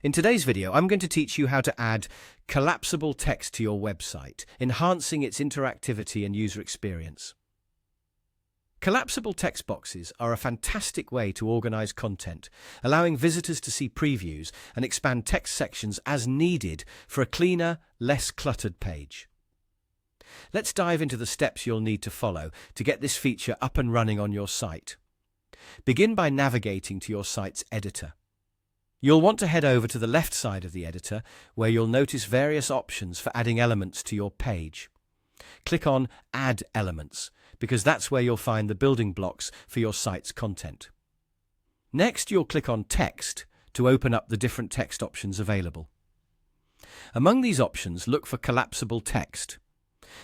In today's video, I'm going to teach you how to add collapsible text to your website, enhancing its interactivity and user experience. Collapsible text boxes are a fantastic way to organize content, allowing visitors to see previews and expand text sections as needed for a cleaner, less cluttered page. Let's dive into the steps you'll need to follow to get this feature up and running on your site. Begin by navigating to your site's editor. You'll want to head over to the left side of the editor, where you'll notice various options for adding elements to your page. Click on Add Elements, because that's where you'll find the building blocks for your site's content. Next, you'll click on Text to open up the different text options available. Among these options, look for collapsible text.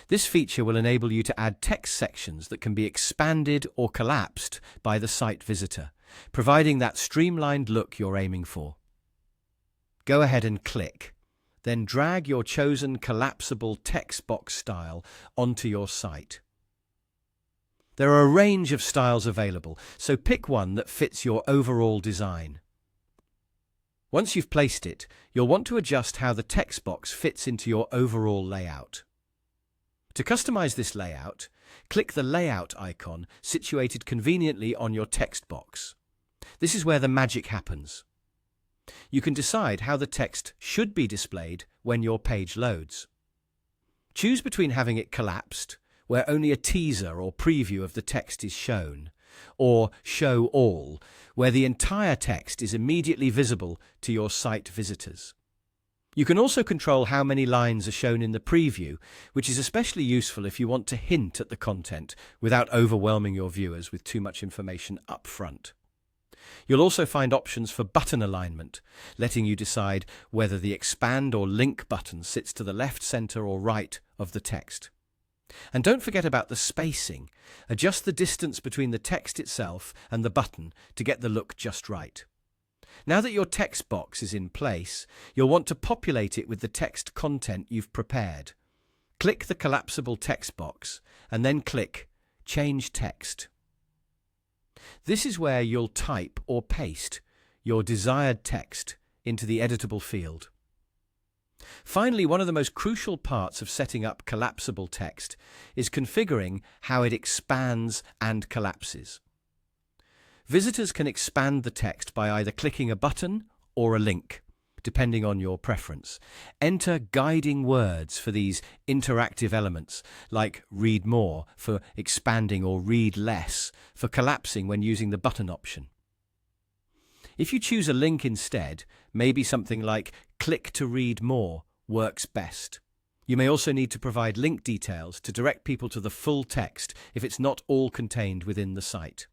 This feature will enable you to add text sections that can be expanded or collapsed by the site visitor, providing that streamlined look you're aiming for. Go ahead and click. Then drag your chosen collapsible text box style onto your site. There are a range of styles available, so pick one that fits your overall design. Once you've placed it, you'll want to adjust how the text box fits into your overall layout. To customize this layout, click the Layout icon situated conveniently on your text box. This is where the magic happens. You can decide how the text should be displayed when your page loads. Choose between having it collapsed, where only a teaser or preview of the text is shown, or Show All, where the entire text is immediately visible to your site visitors. You can also control how many lines are shown in the preview, which is especially useful if you want to hint at the content without overwhelming your viewers with too much information up front. You'll also find options for button alignment, letting you decide whether the expand or link button sits to the left, center, or right of the text. And don't forget about the spacing. Adjust the distance between the text itself and the button to get the look just right. Now that your text box is in place, you'll want to populate it with the text content you've prepared. Click the collapsible text box and then click Change Text. This is where you'll type or paste your desired text into the editable field. Finally, one of the most crucial parts of setting up collapsible text is configuring how it expands and collapses. Visitors can expand the text by either clicking a button or a link, depending on your preference. Enter guiding words for these interactive elements, like Read More for expanding or Read Less for collapsing when using the button option. If you choose a link instead, maybe something like Click to Read More works best. You may also need to provide link details to direct people to the full text if it's not all contained within the site.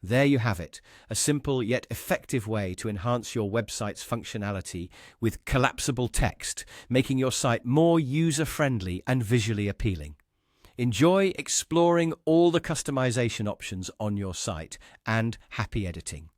There you have it, a simple yet effective way to enhance your website's functionality with collapsible text, making your site more user-friendly and visually appealing. Enjoy exploring all the customization options on your site, and happy editing.